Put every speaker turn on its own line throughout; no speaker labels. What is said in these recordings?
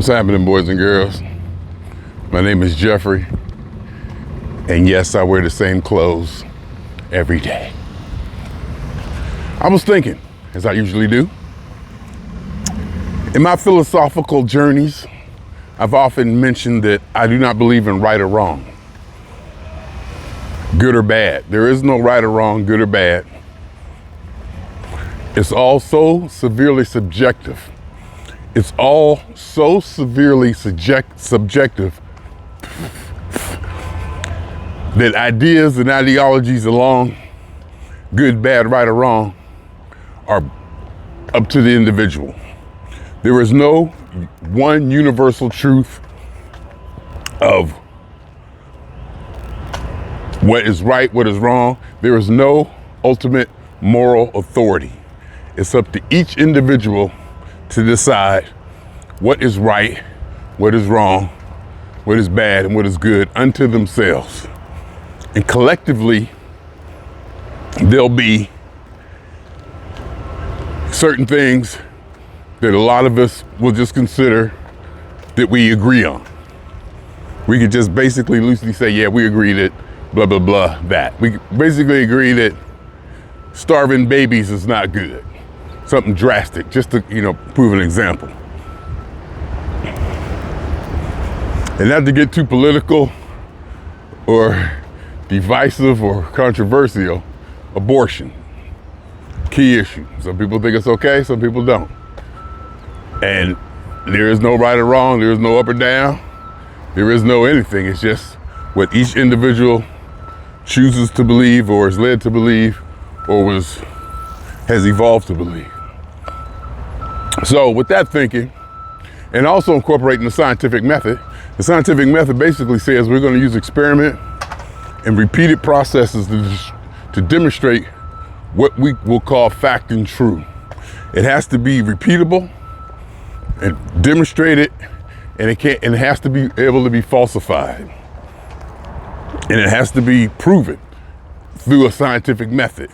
What's happening, boys and girls? My name is Jeffrey, and yes, I wear the same clothes every day. I was thinking, as I usually do, in my philosophical journeys, I've often mentioned that I do not believe in right or wrong, good or bad. There is no right or wrong, good or bad. It's all so severely subjective. It's all so severely subjective that ideas and ideologies along good, bad, right, or wrong are up to the individual. There is no one universal truth of what is right, what is wrong. There is no ultimate moral authority. It's up to each individual to decide what is right, what is wrong, what is bad, and what is good unto themselves. And collectively, there'll be certain things that a lot of us will just consider that we agree on. We could just basically loosely say, yeah, we agree that blah, blah, blah, that. We basically agree that starving babies is not good. Something drastic, just to, prove an example. And not to get too political or divisive or controversial, abortion, key issue. Some people think it's okay, some people don't. And there is no right or wrong, there is no up or down, there is no anything. It's just what each individual chooses to believe or is led to believe or has evolved to believe. So with that thinking, and also incorporating the scientific method basically says we're going to use experiment and repeated processes to demonstrate what we will call fact and true. It has to be repeatable and demonstrated, and it has to be able to be falsified. And it has to be proven through a scientific method.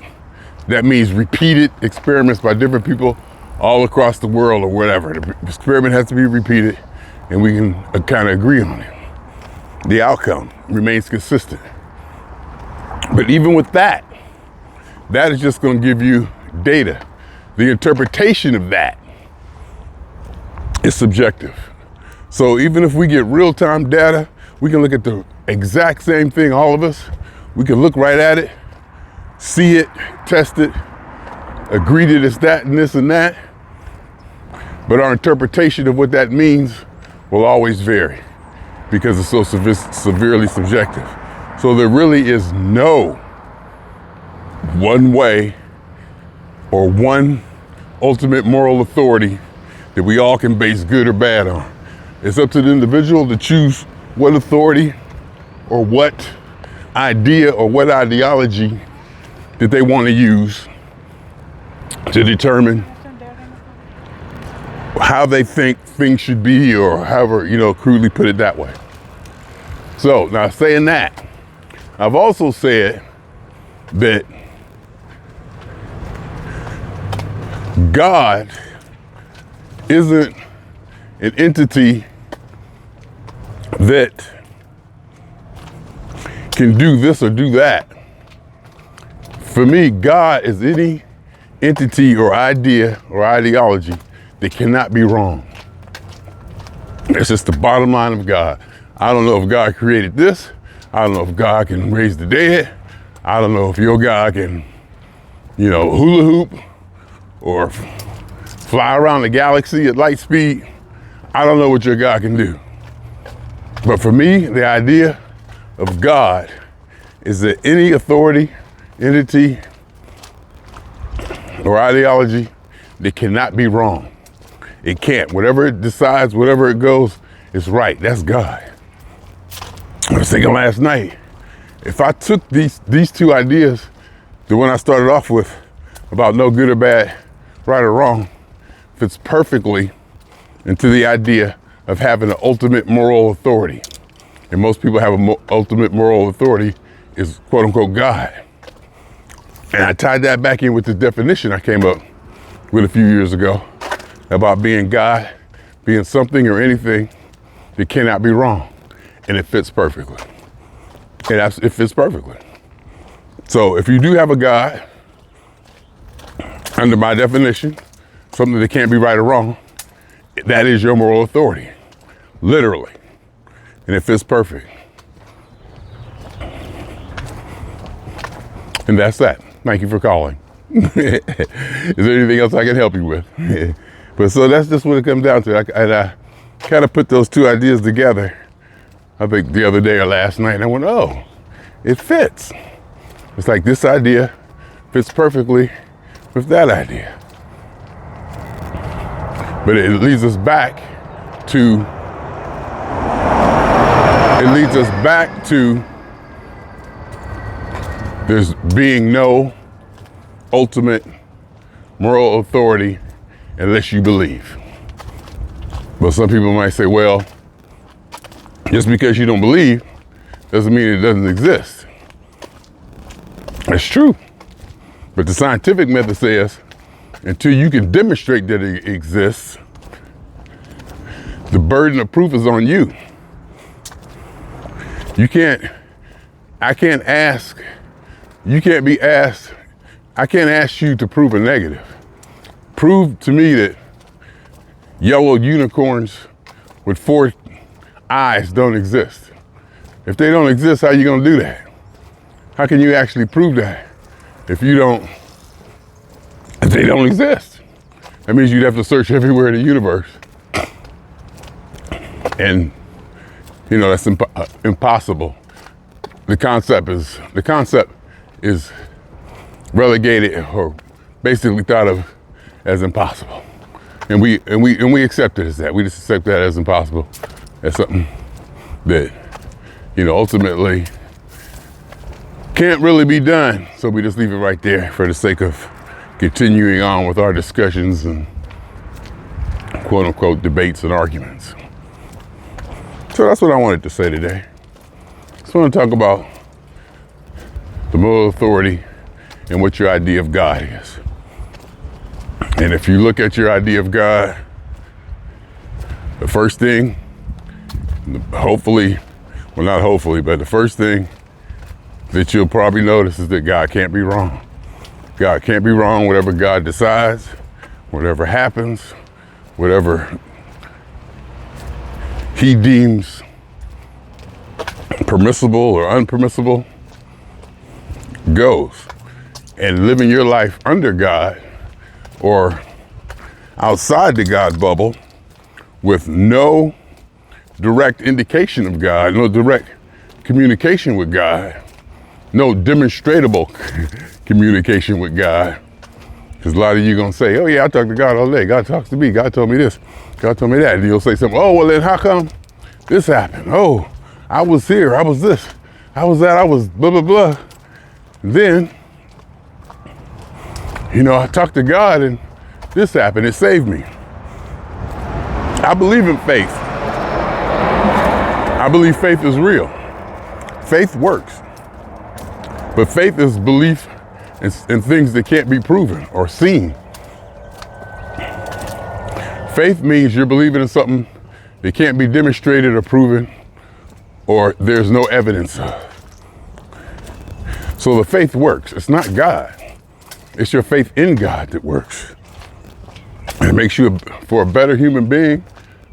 That means repeated experiments by different people all across the world or whatever. The experiment has to be repeated and we can kind of agree on it. The outcome remains consistent. But even with that is just going to give you data. The interpretation of that is subjective. So even if we get real-time data, we can look at the exact same thing, all of us. We can look right at it, see it, test it, agree that it's that and this and that. But our interpretation of what that means will always vary because it's so severely subjective. So there really is no one way or one ultimate moral authority that we all can base good or bad on. It's up to the individual to choose what authority or what idea or what ideology that they want to use to determine how they think things should be, or however, crudely put it that way. So now, saying that, I've also said that God isn't an entity that can do this or do that. For me, God is any entity or idea or ideology that cannot be wrong. It's just the bottom line of God. I don't know if God created this. I don't know if God can raise the dead. I don't know if your God can, hula hoop or fly around the galaxy at light speed. I don't know what your God can do. But for me, the idea of God is that any authority, entity, or ideology that cannot be wrong. It can't. Whatever it decides, whatever it goes, it's right. That's God. I was thinking last night, if I took these two ideas, the one I started off with about no good or bad, right or wrong, fits perfectly into the idea of having an ultimate moral authority. And most people have an ultimate moral authority is quote unquote God. And I tied that back in with the definition I came up with a few years ago about being God, being something or anything that cannot be wrong. And it fits perfectly. It fits perfectly. So if you do have a God, under my definition, something that can't be right or wrong, that is your moral authority, literally. And it fits perfect. And that's that. Thank you for calling. Is there anything else I can help you with? But so that's just what it comes down to. I kind of put those two ideas together, I think the other day or last night, and I went, oh, it fits. It's like this idea fits perfectly with that idea. But it leads us back to, there's being no ultimate moral authority unless you believe. But some people might say, well, just because you don't believe doesn't mean it doesn't exist. That's true. But the scientific method says until you can demonstrate that it exists, the burden of proof is on you. I can't ask you to prove a negative. Prove to me that yellow unicorns with 4 eyes don't exist. If they don't exist, how are you gonna do that? How can you actually prove that if they don't exist? That means you'd have to search everywhere in the universe. And that's impossible. The concept is relegated or basically thought of as impossible. And we accept it as that. We just accept that as impossible, as something that, ultimately can't really be done. So we just leave it right there for the sake of continuing on with our discussions and quote unquote debates and arguments. So that's what I wanted to say today. Just want to talk about the moral authority and what your idea of God is. And if you look at your idea of God, the first thing, the first thing that you'll probably notice is that God can't be wrong. God can't be wrong. Whatever God decides, whatever happens, whatever he deems permissible or unpermissible goes. And living your life under God or outside the God bubble with no direct indication of God, no direct communication with God, no demonstrable communication with God. Because a lot of you gonna say, oh yeah, I talk to God all day. God talks to me. God told me this. God told me that. And you'll say something, oh, well then how come this happened? Oh, I was here, I was this, I was that, I was blah, blah, blah. And then, I talked to God and this happened, it saved me. I believe in faith. I believe faith is real. Faith works. But faith is belief in things that can't be proven or seen. Faith means you're believing in something that can't be demonstrated or proven or there's no evidence of. So the faith works. It's not God. It's your faith in God that works. And it makes you for a better human being,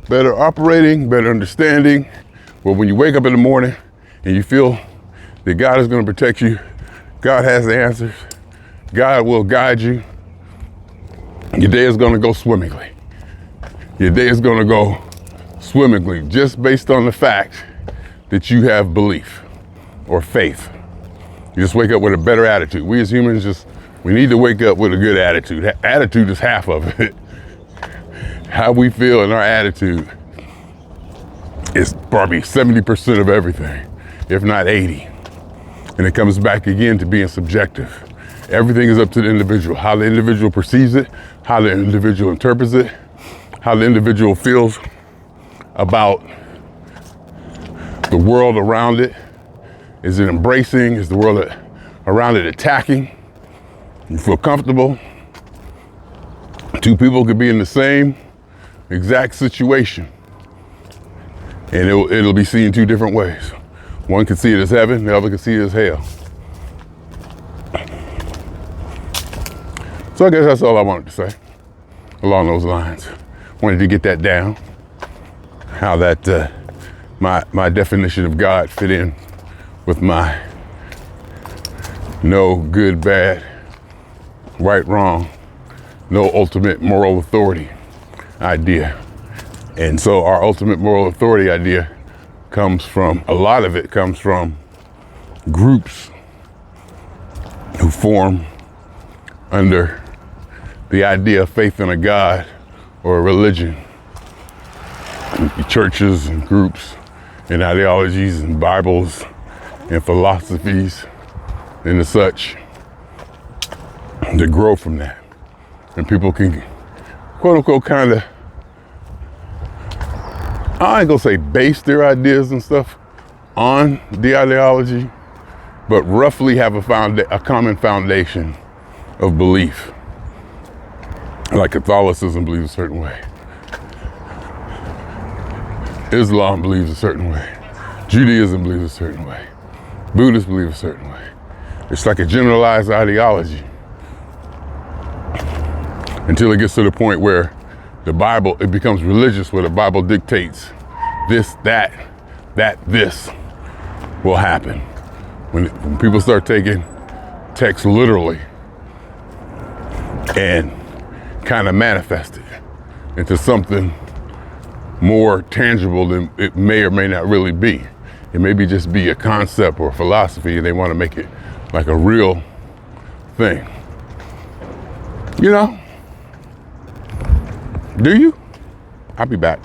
better operating, better understanding. Well, when you wake up in the morning and you feel that God is going to protect you, God has the answers, God will guide you, your day is going to go swimmingly. Your day is going to go swimmingly just based on the fact that you have belief or faith. You just wake up with a better attitude. We as humans we need to wake up with a good attitude. Attitude is half of it. How we feel in our attitude is probably 70% of everything, if not 80. And it comes back again to being subjective. Everything is up to the individual. How the individual perceives it, how the individual interprets it, how the individual feels about the world around it. Is it embracing? Is the world around it attacking? You feel comfortable? Two people could be in the same exact situation. And it'll be seen two different ways. One can see it as heaven, the other can see it as hell. So I guess that's all I wanted to say along those lines. Wanted to get that down, how that my definition of God fit in with my no good, bad, right, wrong, no ultimate moral authority idea. And so our ultimate moral authority idea comes from, a lot of it comes from groups who form under the idea of faith in a God or a religion. Churches and groups and ideologies and Bibles and philosophies and the such to grow from that. And people can, quote unquote, kind of, I ain't gonna say base their ideas and stuff on the ideology, but roughly have a common foundation of belief. Like Catholicism believes a certain way. Islam believes a certain way. Judaism believes a certain way. Buddhists believe a certain way. It's like a generalized ideology until it gets to the point where the Bible, it becomes religious, where the Bible dictates this, that, this will happen. When people start taking text literally and kind of manifest it into something more tangible than it may or may not really be. It may be just be a concept or a philosophy, and they want to make it like a real thing. You know? Do you? I'll be back.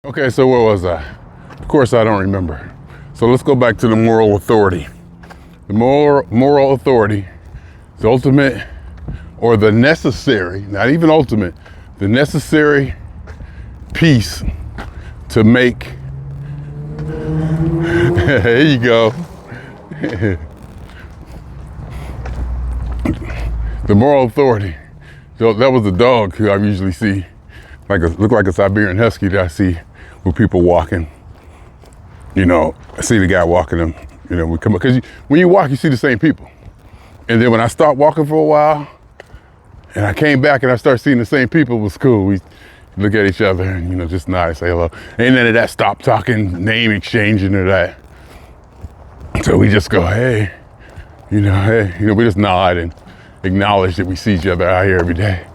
Okay, so where was I? Of course I don't remember. So let's go back to the moral authority. The moral authority, the ultimate or the necessary, not even ultimate, the necessary piece to make, there you go. The moral authority. So that was a dog who I usually see, look like a Siberian Husky that I see with people walking. You know, I see the guy walking them, you know, because when you walk, you see the same people. And then when I stopped walking for a while, and I came back and I started seeing the same people, it was cool. We look at each other and, you know, just nod and say hello. Ain't none of that stop talking, name exchanging or that. So we just go, hey, we just nod and acknowledge that we see each other out here every day.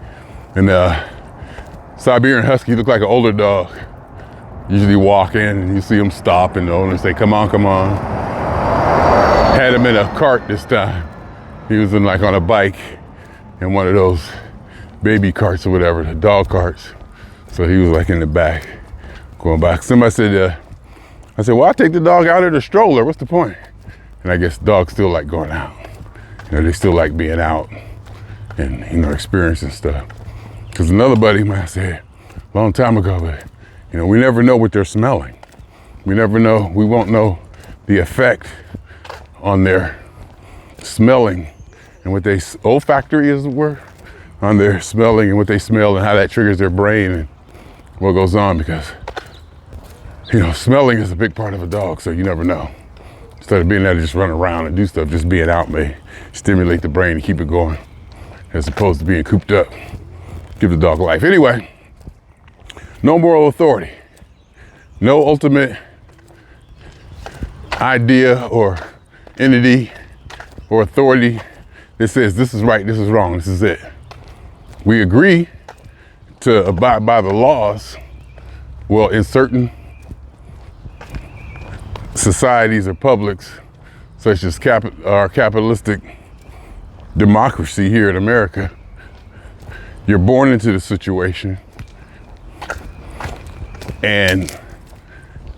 And Siberian Husky looked like an older dog. Usually walk in and you see him stop and the owner say, come on, come on. Had him in a cart this time. He was on a bike in one of those baby carts or whatever, the dog carts. So he was like in the back, going back. Somebody said, I said, well, I'll take the dog out of the stroller. What's the point? And I guess dogs still like going out. You know, they still like being out and, you know, experiencing stuff. Because another buddy of mine said a long time ago that, you know, we never know what they're smelling. We never know, we won't know the effect on their smelling and what they, olfactory is the word, on their smelling and what they smell and how that triggers their brain and what goes on, because, you know, smelling is a big part of a dog, so you never know. Instead of being able to just run around and do stuff, just being out may stimulate the brain and keep it going, as opposed to being cooped up. Give the dog life. Anyway, no moral authority, no ultimate idea or entity or authority that says this is right, this is wrong, this is it. We agree to abide by the laws. Well, in certain societies or publics, such as our capitalistic democracy here in America, you're born into the situation and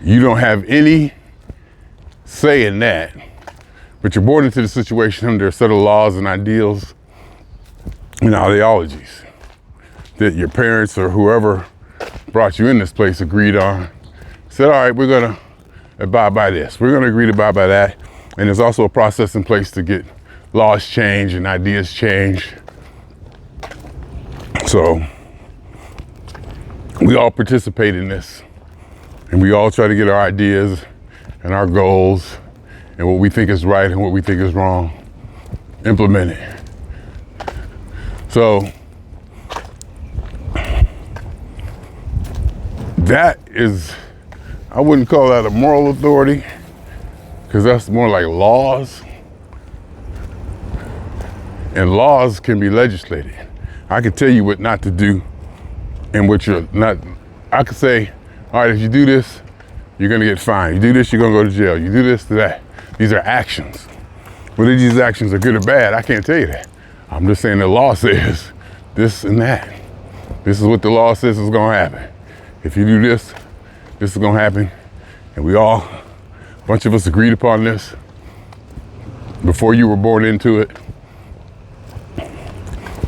you don't have any say in that, but you're born into the situation under a set of laws and ideals and ideologies that your parents or whoever brought you in this place agreed on. Said, all right, we're gonna abide by this. We're gonna agree to abide by that. And there's also a process in place to get laws changed and ideas changed. So we all participate in this, and we all try to get our ideas and our goals and what we think is right and what we think is wrong implemented. So that is, I wouldn't call that a moral authority, because that's more like laws. And laws can be legislated. I can tell you what not to do and what you're not. I could say, all right, if you do this, you're gonna get fined. You do this, you're gonna go to jail. You do this, to that. These are actions. Whether these actions are good or bad, I can't tell you that. I'm just saying the law says this and that. This is what the law says is gonna happen. If you do this, this is gonna happen. And we all, a bunch of us agreed upon this before you were born into it.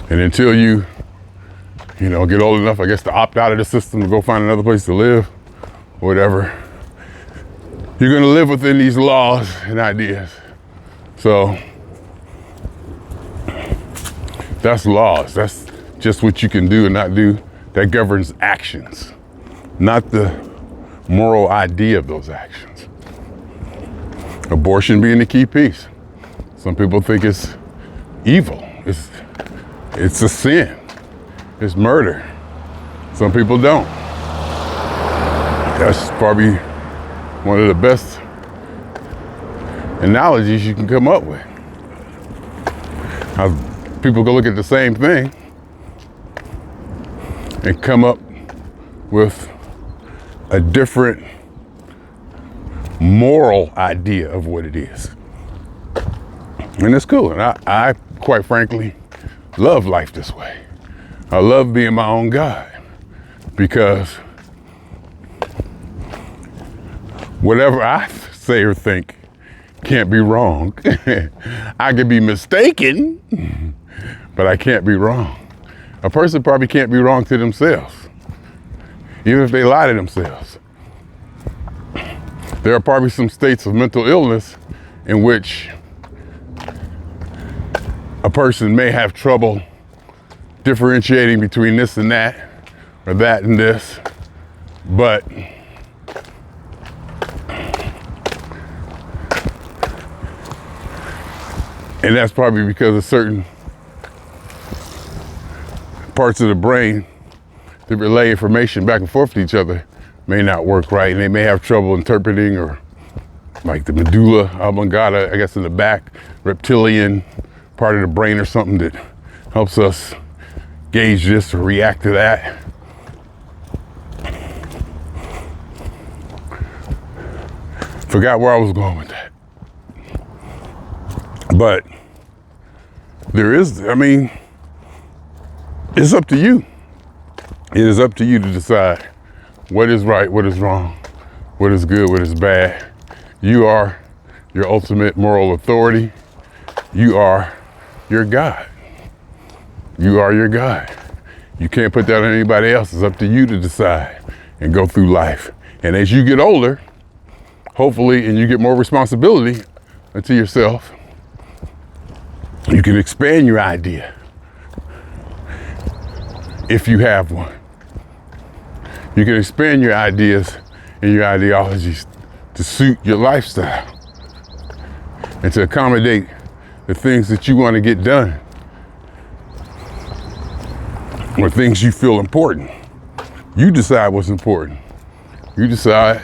And until you get old enough, I guess, to opt out of the system to go find another place to live, whatever, you're gonna live within these laws and ideas. So that's laws. That's just what you can do and not do. That governs actions, not the moral idea of those actions. Abortion being the key piece. Some people think it's evil. It's a sin. It's murder. Some people don't. That's probably one of the best analogies you can come up with. How people go look at the same thing and come up with a different moral idea of what it is. And it's cool. And I quite frankly, love life this way. I love being my own God, because whatever I say or think can't be wrong. I could be mistaken, but I can't be wrong. A person probably can't be wrong to themselves, even if they lie to themselves. There are probably some states of mental illness in which a person may have trouble differentiating between this and that, or that and this, but and that's probably because of certain parts of the brain that relay information back and forth to each other may not work right, and they may have trouble interpreting, or like the medulla oblongata, I guess in the back, reptilian part of the brain or something that helps us gauge this or react to that. Forgot where I was going with that. But there is, it's up to you. It is up to you to decide what is right, what is wrong, what is good, what is bad. You are your ultimate moral authority. You are your God. You are your God. You can't put that on anybody else. It's up to you to decide and go through life. And as you get older, hopefully, and you get more responsibility to yourself, you can expand your idea if you have one. You can expand your ideas and your ideologies to suit your lifestyle and to accommodate the things that you want to get done, or things you feel important. You decide what's important. You decide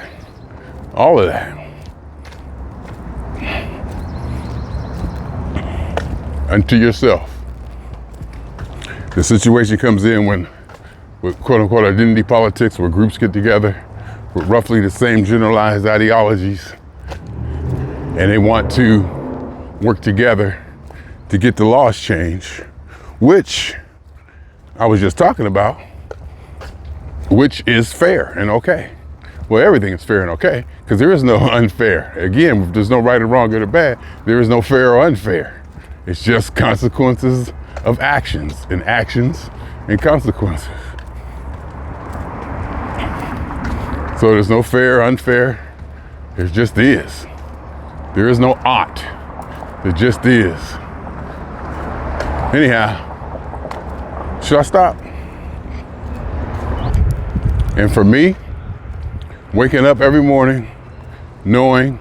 all of that. Unto yourself. The situation comes in when, with quote unquote identity politics, where groups get together with roughly the same generalized ideologies, and they want to work together to get the laws changed, which I was just talking about, which is fair and okay. Well, everything is fair and okay, because there is no unfair. Again, there's no right or wrong, good or bad. There is no fair or unfair. It's just consequences of actions and consequences. So there's no fair, unfair. There just is. There is no ought. There just is. Anyhow, should I stop? And for me, waking up every morning knowing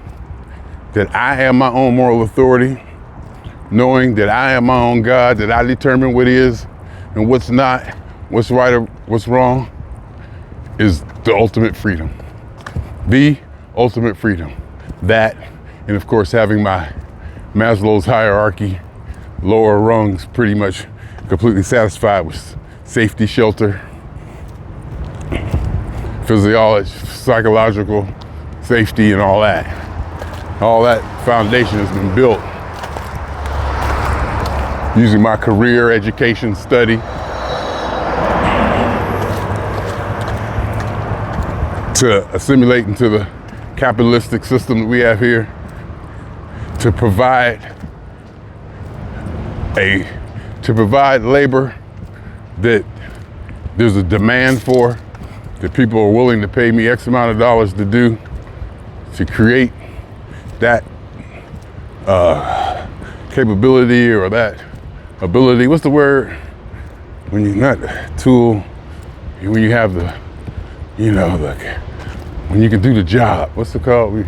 that I am my own moral authority, knowing that I am my own God, that I determine what is and what's not, what's right or what's wrong, is the ultimate freedom. The ultimate freedom. That, and of course, having my Maslow's hierarchy, lower rungs pretty much completely satisfied with safety, shelter, physiology, psychological safety, and all that. All that foundation has been built using my career, education, study to assimilate into the capitalistic system that we have here, to provide labor that there's a demand for, that people are willing to pay me X amount of dollars to do, to create that capability or that ability. What's the word? When you're not tool, when you have the, when you can do the job. What's it called?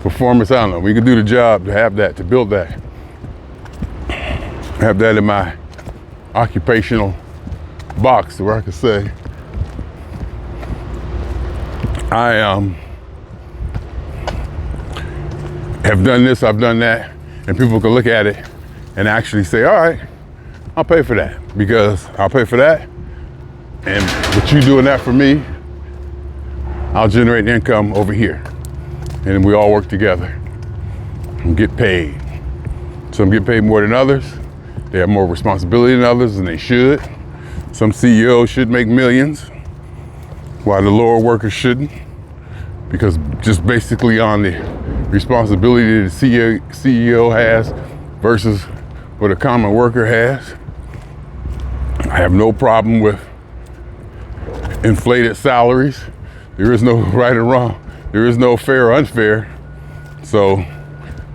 Performance, I don't know. We can do the job, to have that, to build that. Have that in my occupational box where I can say, I have done this, I've done that, and people can look at it and actually say, all right, I'll pay for that, because I'll pay for that, and with you doing that for me, I'll generate income over here, and we all work together and get paid. Some get paid more than others. They have more responsibility than others, and they should. Some CEOs should make millions, while the lower workers shouldn't, because just basically on the responsibility that the CEO has versus what a common worker has. I have no problem with inflated salaries. There is no right or wrong. There is no fair or unfair. So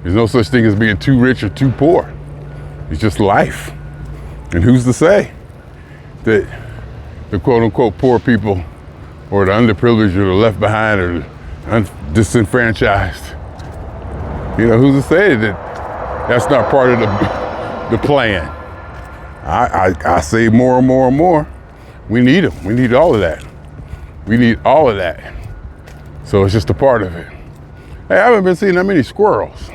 there's no such thing as being too rich or too poor. It's just life. And who's to say that the quote unquote poor people or the underprivileged or the left behind or the disenfranchised, who's to say that that's not part of the plan? I say more and more and more. We need them. We need all of that. We need all of that. So it's just a part of it. Hey, I haven't been seeing that many squirrels.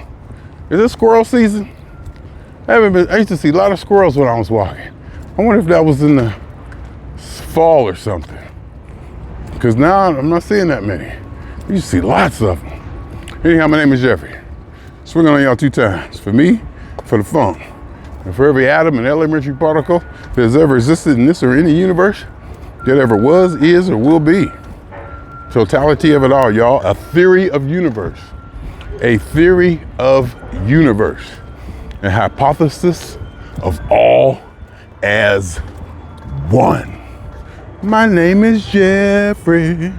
Is it squirrel season? I used to see a lot of squirrels when I was walking. I wonder if that was in the fall or something. Because now I'm not seeing that many. You used to see lots of them. Anyhow, my name is Jeffrey. Swinging on y'all 2 times. For me, for the funk. And for every atom and elementary particle that has ever existed in this or any universe that ever was, is, or will be. Totality of it all, y'all. A theory of universe. A theory of universe. A hypothesis of all as one. My name is Jeffrey.